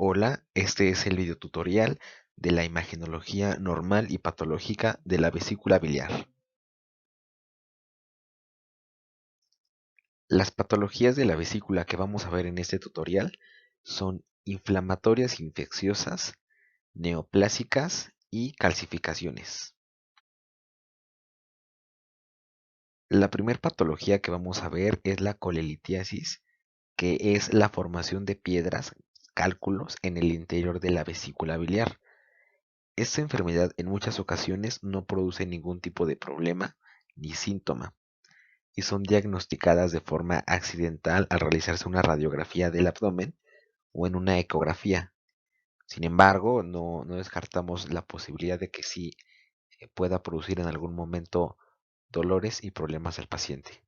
Hola, este es el videotutorial de la imagenología normal y patológica de la vesícula biliar. Las patologías de la vesícula que vamos a ver en este tutorial son inflamatorias infecciosas, neoplásicas y calcificaciones. La primera patología que vamos a ver es la colelitiasis, que es la formación de piedras, cálculos en el interior de la vesícula biliar. Esta enfermedad en muchas ocasiones no produce ningún tipo de problema ni síntoma y son diagnosticadas de forma accidental al realizarse una radiografía del abdomen o en una ecografía. Sin embargo, no descartamos la posibilidad de que sí pueda producir en algún momento dolores y problemas al paciente.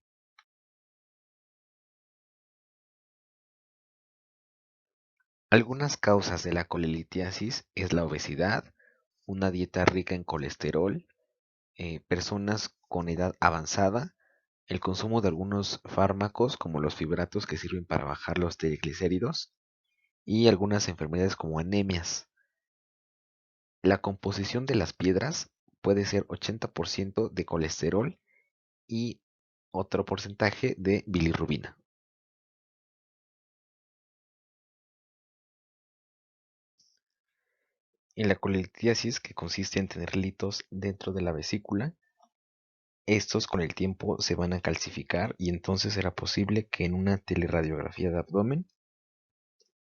Algunas causas de la colelitiasis es la obesidad, una dieta rica en colesterol, personas con edad avanzada, el consumo de algunos fármacos como los fibratos que sirven para bajar los triglicéridos y algunas enfermedades como anemias. La composición de las piedras puede ser 80% de colesterol y otro porcentaje de bilirrubina. En la colelitiasis, que consiste en tener litos dentro de la vesícula, estos con el tiempo se van a calcificar y entonces será posible que en una teleradiografía de abdomen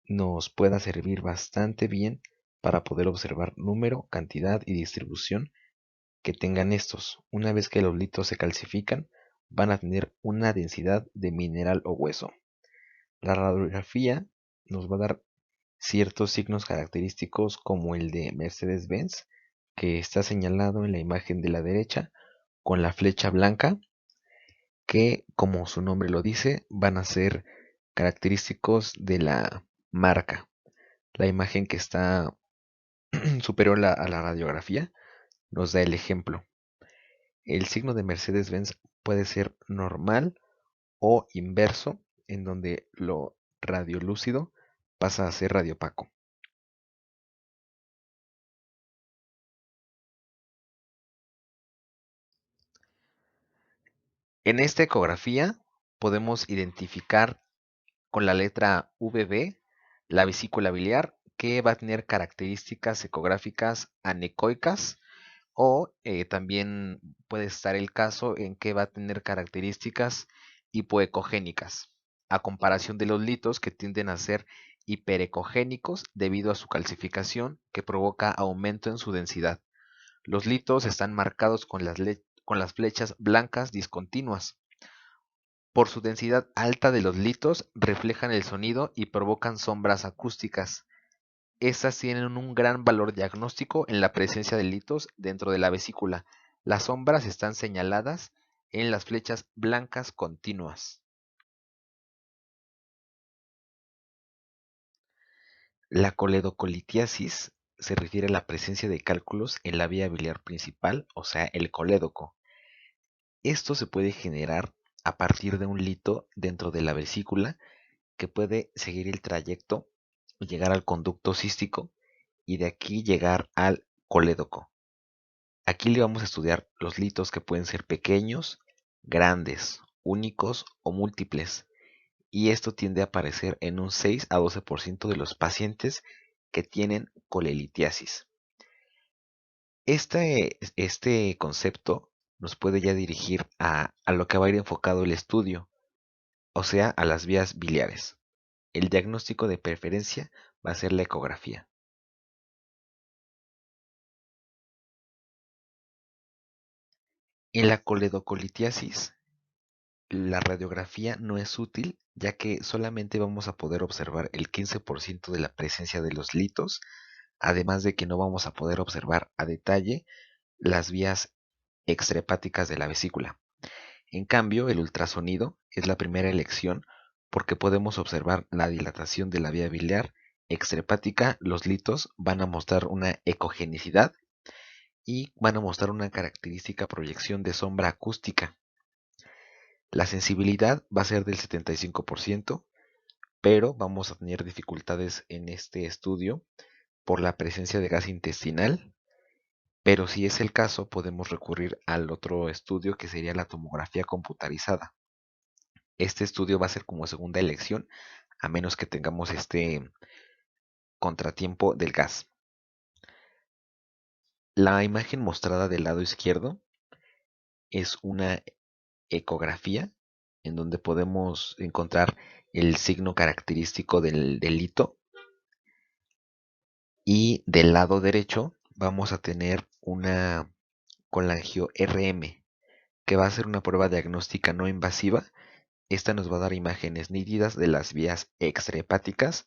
nos pueda servir bastante bien para poder observar número, cantidad y distribución que tengan estos. Una vez que los litos se calcifican, van a tener una densidad de mineral o hueso. La radiografía nos va a dar ciertos signos característicos como el de Mercedes-Benz, que está señalado en la imagen de la derecha con la flecha blanca, que como su nombre lo dice, van a ser característicos de la marca. La imagen que está superior a la radiografía nos da el ejemplo. El signo de Mercedes-Benz puede ser normal o inverso, en donde lo radiolúcido pasa a ser radiopaco. En esta ecografía podemos identificar con la letra VB la vesícula biliar, que va a tener características ecográficas anecoicas, o también puede estar el caso en que va a tener características hipoecogénicas, a comparación de los litos que tienden a ser hiperecogénicos debido a su calcificación que provoca aumento en su densidad. Los litos están marcados con las flechas blancas discontinuas. Por su densidad alta de los litos, reflejan el sonido y provocan sombras acústicas. Estas tienen un gran valor diagnóstico en la presencia de litos dentro de la vesícula. Las sombras están señaladas en las flechas blancas continuas. La coledocolitiasis se refiere a la presencia de cálculos en la vía biliar principal, o sea, el colédoco. Esto se puede generar a partir de un lito dentro de la vesícula que puede seguir el trayecto y llegar al conducto cístico y de aquí llegar al colédoco. Aquí le vamos a estudiar los litos que pueden ser pequeños, grandes, únicos o múltiples, y esto tiende a aparecer en un 6 a 12% de los pacientes que tienen colelitiasis. Este concepto nos puede ya dirigir a lo que va a ir enfocado el estudio, o sea, a las vías biliares. El diagnóstico de preferencia va a ser la ecografía. En la coledocolitiasis, la radiografía no es útil ya que solamente vamos a poder observar el 15% de la presencia de los litos, además de que no vamos a poder observar a detalle las vías extrahepáticas de la vesícula. En cambio, el ultrasonido es la primera elección porque podemos observar la dilatación de la vía biliar extrahepática. Los litos van a mostrar una ecogenicidad y van a mostrar una característica proyección de sombra acústica. La sensibilidad va a ser del 75%, pero vamos a tener dificultades en este estudio por la presencia de gas intestinal. Pero si es el caso, podemos recurrir al otro estudio que sería la tomografía computarizada. Este estudio va a ser como segunda elección, a menos que tengamos este contratiempo del gas. La imagen mostrada del lado izquierdo es una ecografía en donde podemos encontrar el signo característico del hito, y del lado derecho vamos a tener una colangio-RM, que va a ser una prueba diagnóstica no invasiva. Esta nos va a dar imágenes nítidas de las vías extrahepáticas.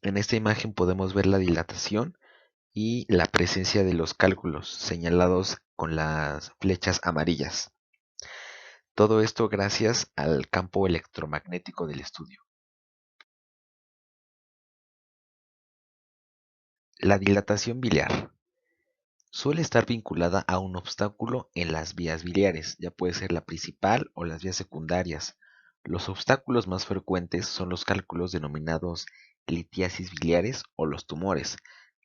En esta imagen podemos ver la dilatación y la presencia de los cálculos señalados con las flechas amarillas. Todo esto gracias al campo electromagnético del estudio. La dilatación biliar suele estar vinculada a un obstáculo en las vías biliares, ya puede ser la principal o las vías secundarias. Los obstáculos más frecuentes son los cálculos denominados litiasis biliares o los tumores.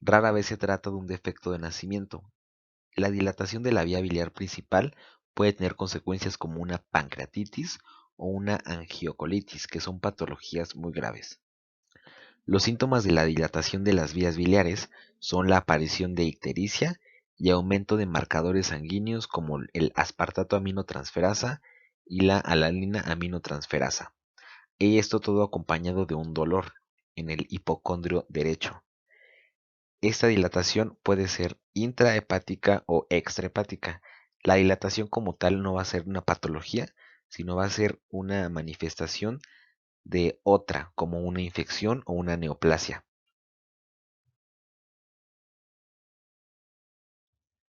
Rara vez se trata de un defecto de nacimiento. La dilatación de la vía biliar principal puede tener consecuencias como una pancreatitis o una angiocolitis, que son patologías muy graves. Los síntomas de la dilatación de las vías biliares son la aparición de ictericia y aumento de marcadores sanguíneos como el aspartato aminotransferasa y la alanina aminotransferasa. Y esto todo acompañado de un dolor en el hipocondrio derecho. Esta dilatación puede ser intrahepática o extrahepática. La dilatación como tal no va a ser una patología, sino va a ser una manifestación de otra, como una infección o una neoplasia.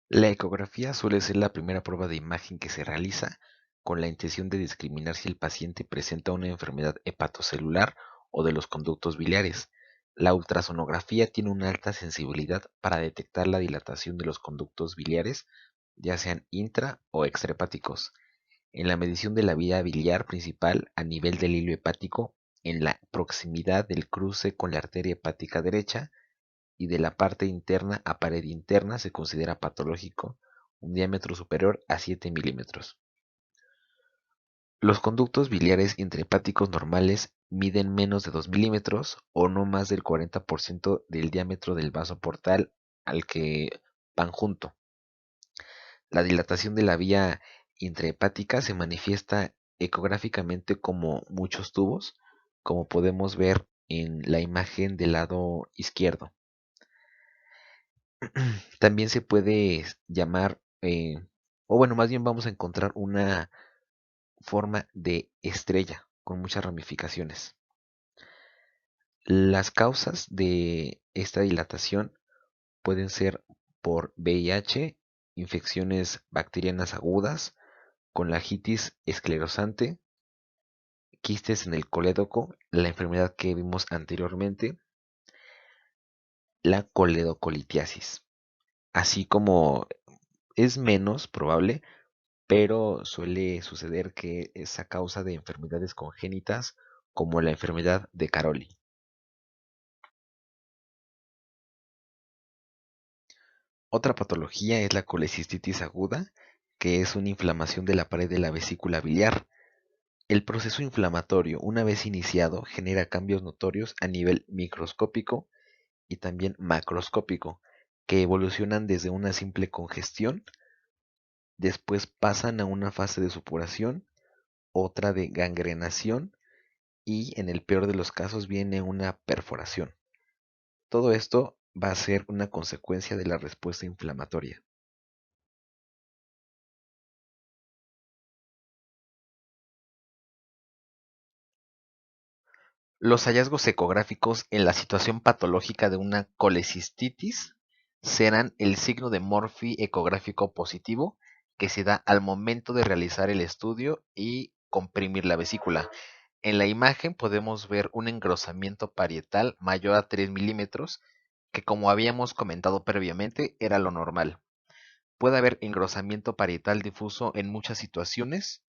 La ecografía suele ser la primera prueba de imagen que se realiza con la intención de discriminar si el paciente presenta una enfermedad hepatocelular o de los conductos biliares. La ultrasonografía tiene una alta sensibilidad para detectar la dilatación de los conductos biliares, ya sean intra o extrahepáticos. En la medición de la vía biliar principal a nivel del hilo hepático, en la proximidad del cruce con la arteria hepática derecha, y de la parte interna a pared interna se considera patológico un diámetro superior a 7 milímetros. Los conductos biliares intrahepáticos normales miden menos de 2 milímetros o no más del 40% del diámetro del vaso portal al que van junto. La dilatación de la vía intrahepática se manifiesta ecográficamente como muchos tubos, como podemos ver en la imagen del lado izquierdo. También se puede llamar, o bueno, más bien vamos a encontrar una forma de estrella con muchas ramificaciones. Las causas de esta dilatación pueden ser por VIH, infecciones bacterianas agudas, conlangitis esclerosante, quistes en el colédoco, la enfermedad que vimos anteriormente, la coledocolitiasis, así como es menos probable, pero suele suceder que es a causa de enfermedades congénitas como la enfermedad de Caroli. Otra patología es la colecistitis aguda, que es una inflamación de la pared de la vesícula biliar. El proceso inflamatorio, una vez iniciado, genera cambios notorios a nivel microscópico y también macroscópico, que evolucionan desde una simple congestión, después pasan a una fase de supuración, otra de gangrenación y en el peor de los casos viene una perforación. Todo esto va a ser una consecuencia de la respuesta inflamatoria. Los hallazgos ecográficos en la situación patológica de una colecistitis serán el signo de Morphy ecográfico positivo que se da al momento de realizar el estudio y comprimir la vesícula. En la imagen podemos ver un engrosamiento parietal mayor a 3 milímetros, que como habíamos comentado previamente era lo normal. Puede haber engrosamiento parietal difuso en muchas situaciones,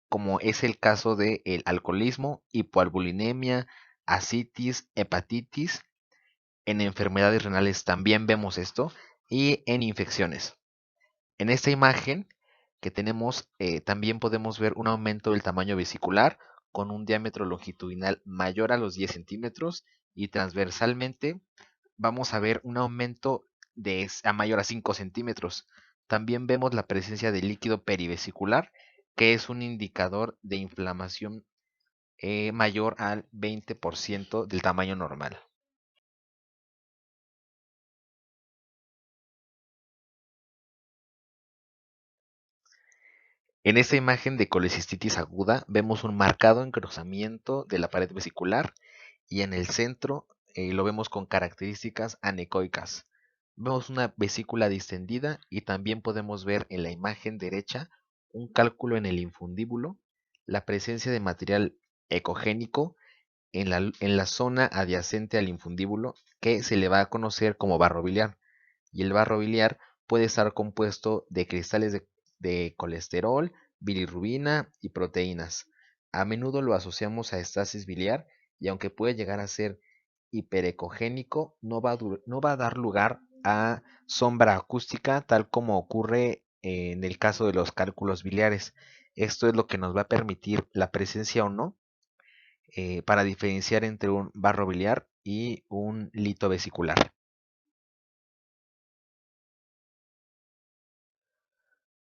como es el caso del alcoholismo, hipoalbuminemia, ascitis, hepatitis. En enfermedades renales también vemos esto y en infecciones. En esta imagen que tenemos también podemos ver un aumento del tamaño vesicular con un diámetro longitudinal mayor a los 10 centímetros y transversalmente vamos a ver un aumento a mayor a 5 centímetros. También vemos la presencia de líquido perivesicular, que es un indicador de inflamación mayor al 20% del tamaño normal. En esta imagen de colecistitis aguda vemos un marcado engrosamiento de la pared vesicular y en el centro lo vemos con características anecoicas. Vemos una vesícula distendida y también podemos ver en la imagen derecha un cálculo en el infundíbulo, la presencia de material ecogénico en la zona adyacente al infundíbulo que se le va a conocer como barro biliar. Y el barro biliar puede estar compuesto de cristales de colesterol, bilirrubina y proteínas. A menudo lo asociamos a estasis biliar y aunque puede llegar a ser hiperecogénico, no va a dar lugar a sombra acústica tal como ocurre en el caso de los cálculos biliares. Esto es lo que nos va a permitir la presencia o no para diferenciar entre un barro biliar y un lito vesicular.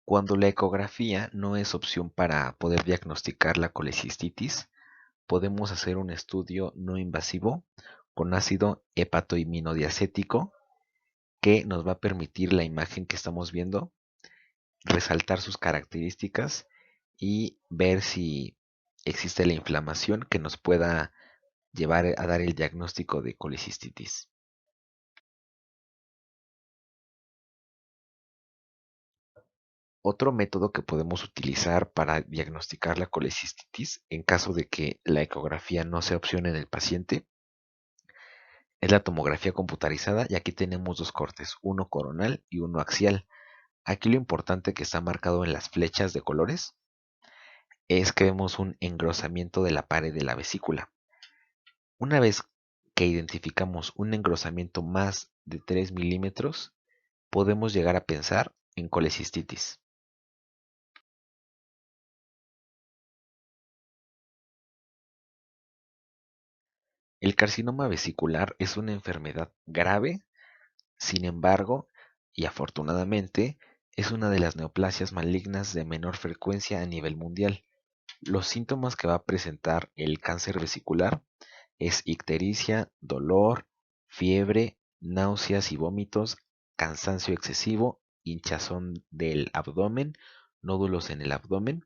Cuando la ecografía no es opción para poder diagnosticar la colecistitis, podemos hacer un estudio no invasivo con ácido hepatoiminodiacético que nos va a permitir la imagen que estamos viendo, resaltar sus características y ver si existe la inflamación que nos pueda llevar a dar el diagnóstico de colecistitis. Otro método que podemos utilizar para diagnosticar la colecistitis en caso de que la ecografía no sea opción en el paciente es la tomografía computarizada y aquí tenemos dos cortes, uno coronal y uno axial. Aquí lo importante que está marcado en las flechas de colores es que vemos un engrosamiento de la pared de la vesícula. Una vez que identificamos un engrosamiento más de 3 milímetros, podemos llegar a pensar en colecistitis. El carcinoma vesicular es una enfermedad grave, sin embargo, y afortunadamente, es una de las neoplasias malignas de menor frecuencia a nivel mundial. Los síntomas que va a presentar el cáncer vesicular es ictericia, dolor, fiebre, náuseas y vómitos, cansancio excesivo, hinchazón del abdomen, nódulos en el abdomen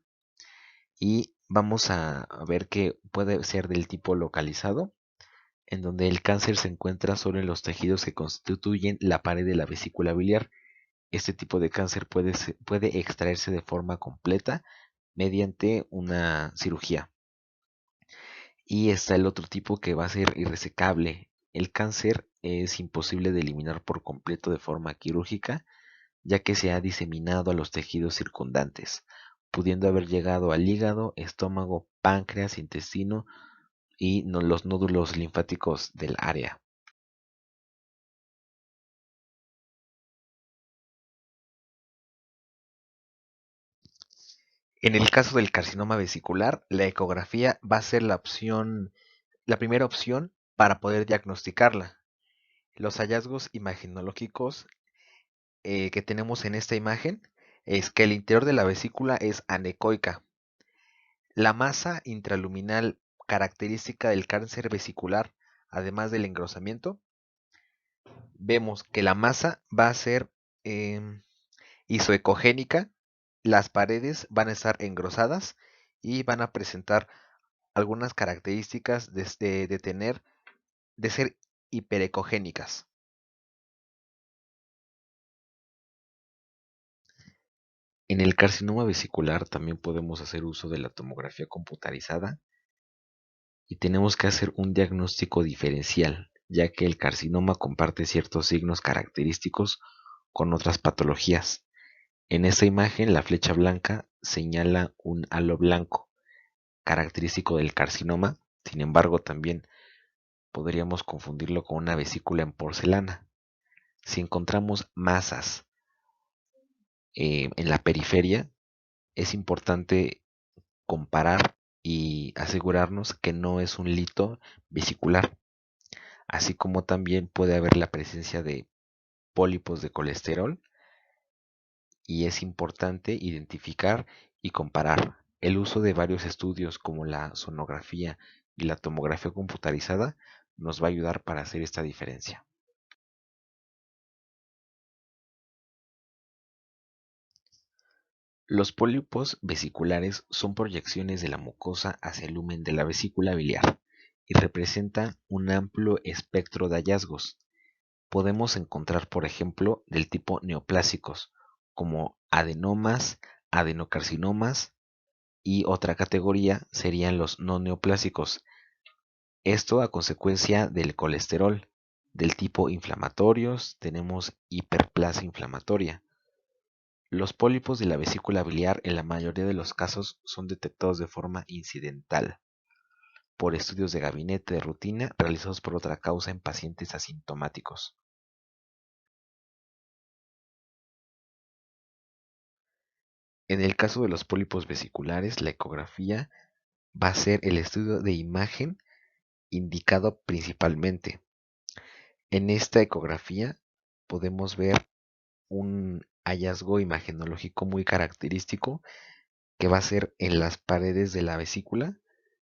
y vamos a ver que puede ser del tipo localizado, en donde el cáncer se encuentra solo en los tejidos que constituyen la pared de la vesícula biliar. Este tipo de cáncer puede extraerse de forma completa mediante una cirugía. Y está el otro tipo que va a ser irresecable. El cáncer es imposible de eliminar por completo de forma quirúrgica, ya que se ha diseminado a los tejidos circundantes, pudiendo haber llegado al hígado, estómago, páncreas, intestino y los nódulos linfáticos del área. En el caso del carcinoma vesicular, la ecografía va a ser la primera opción para poder diagnosticarla. Los hallazgos imagenológicos que tenemos en esta imagen es que el interior de la vesícula es anecoica. La masa intraluminal característica del cáncer vesicular, además del engrosamiento, vemos que la masa va a ser isoecogénica, las paredes van a estar engrosadas y van a presentar algunas características de ser hiperecogénicas. En el carcinoma vesicular también podemos hacer uso de la tomografía computarizada y tenemos que hacer un diagnóstico diferencial, ya que el carcinoma comparte ciertos signos característicos con otras patologías. En esta imagen, la flecha blanca señala un halo blanco, característico del carcinoma. Sin embargo, también podríamos confundirlo con una vesícula en porcelana. Si encontramos masas en la periferia, es importante comparar y asegurarnos que no es un lito vesicular, así como también puede haber la presencia de pólipos de colesterol, y es importante identificar y comparar. El uso de varios estudios como la sonografía y la tomografía computarizada nos va a ayudar para hacer esta diferencia. Los pólipos vesiculares son proyecciones de la mucosa hacia el lumen de la vesícula biliar y representan un amplio espectro de hallazgos. Podemos encontrar, por ejemplo, del tipo neoplásicos, como adenomas, adenocarcinomas, y otra categoría serían los no neoplásicos. Esto a consecuencia del colesterol. Del tipo inflamatorios tenemos hiperplasia inflamatoria. Los pólipos de la vesícula biliar en la mayoría de los casos son detectados de forma incidental por estudios de gabinete de rutina realizados por otra causa en pacientes asintomáticos. En el caso de los pólipos vesiculares, la ecografía va a ser el estudio de imagen indicado principalmente. En esta ecografía podemos ver un hallazgo imagenológico muy característico que va a ser en las paredes de la vesícula,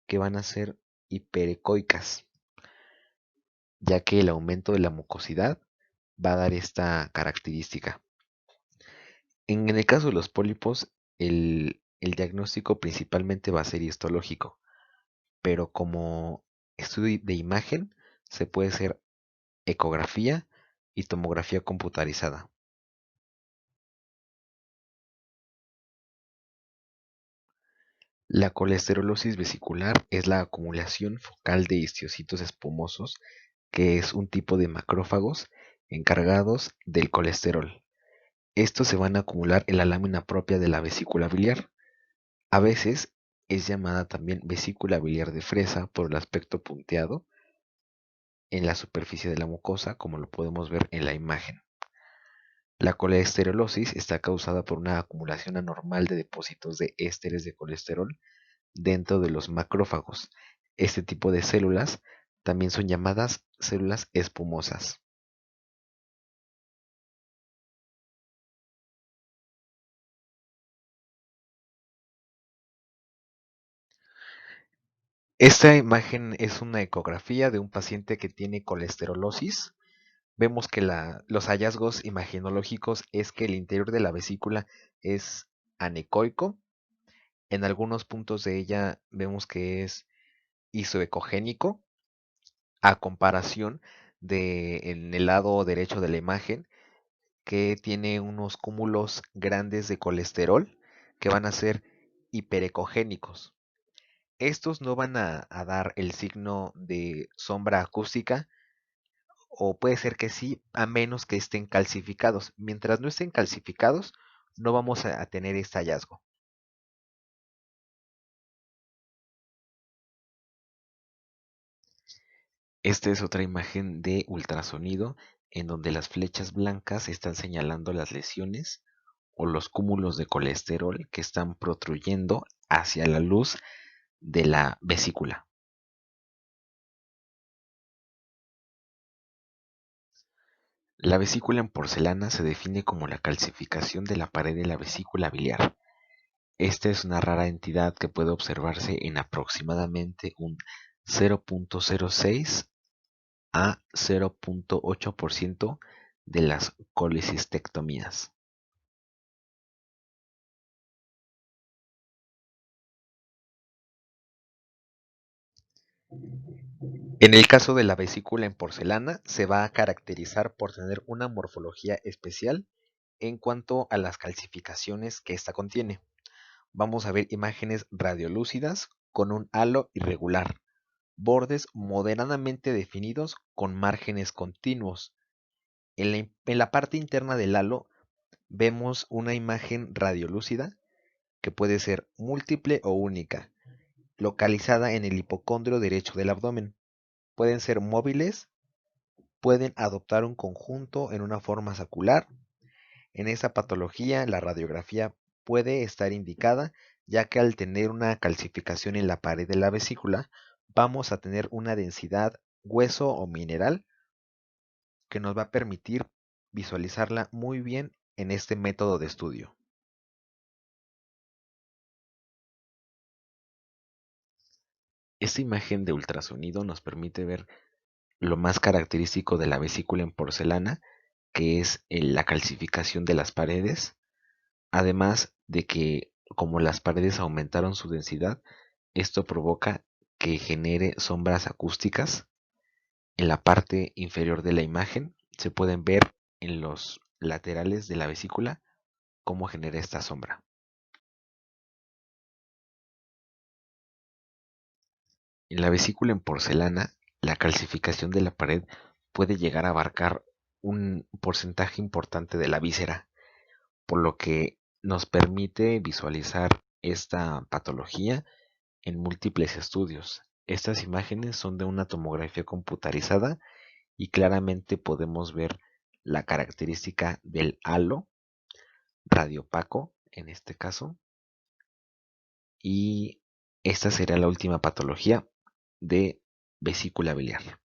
que van a ser hiperecoicas, ya que el aumento de la mucosidad va a dar esta característica. En el caso de los pólipos, el diagnóstico principalmente va a ser histológico, pero como estudio de imagen se puede hacer ecografía y tomografía computarizada. La colesterolosis vesicular es la acumulación focal de histocitos espumosos, que es un tipo de macrófagos encargados del colesterol. Estos se van a acumular en la lámina propia de la vesícula biliar. A veces es llamada también vesícula biliar de fresa por el aspecto punteado en la superficie de la mucosa, como lo podemos ver en la imagen. La colesterolosis está causada por una acumulación anormal de depósitos de ésteres de colesterol dentro de los macrófagos. Este tipo de células también son llamadas células espumosas. Esta imagen es una ecografía de un paciente que tiene colesterolosis. Vemos que los hallazgos imagenológicos es que el interior de la vesícula es anecoico. En algunos puntos de ella vemos que es isoecogénico, a comparación de en el lado derecho de la imagen, que tiene unos cúmulos grandes de colesterol que van a ser hiperecogénicos. Estos no van a dar el signo de sombra acústica, o puede ser que sí, a menos que estén calcificados. Mientras no estén calcificados, no vamos a tener este hallazgo. Esta es otra imagen de ultrasonido en donde las flechas blancas están señalando las lesiones o los cúmulos de colesterol que están protruyendo hacia la luz de la vesícula. La vesícula en porcelana se define como la calcificación de la pared de la vesícula biliar. Esta es una rara entidad que puede observarse en aproximadamente un 0.06 a 0.8% de las colecistectomías. En el caso de la vesícula en porcelana, se va a caracterizar por tener una morfología especial en cuanto a las calcificaciones que ésta contiene. Vamos a ver imágenes radiolúcidas con un halo irregular, bordes moderadamente definidos con márgenes continuos. En la parte interna del halo vemos una imagen radiolúcida que puede ser múltiple o única, localizada en el hipocondrio derecho del abdomen. pueden ser móviles, pueden adoptar un conjunto en una forma sacular. En esa patología, la radiografía puede estar indicada, ya que al tener una calcificación en la pared de la vesícula, vamos a tener una densidad hueso o mineral que nos va a permitir visualizarla muy bien en este método de estudio. Esta imagen de ultrasonido nos permite ver lo más característico de la vesícula en porcelana, que es la calcificación de las paredes, además de que como las paredes aumentaron su densidad, esto provoca que genere sombras acústicas. En la parte inferior de la imagen se pueden ver en los laterales de la vesícula cómo genera esta sombra. En la vesícula en porcelana, la calcificación de la pared puede llegar a abarcar un porcentaje importante de la víscera, por lo que nos permite visualizar esta patología en múltiples estudios. Estas imágenes son de una tomografía computarizada y claramente podemos ver la característica del halo radiopaco en este caso, y esta será la última patología de vesícula biliar.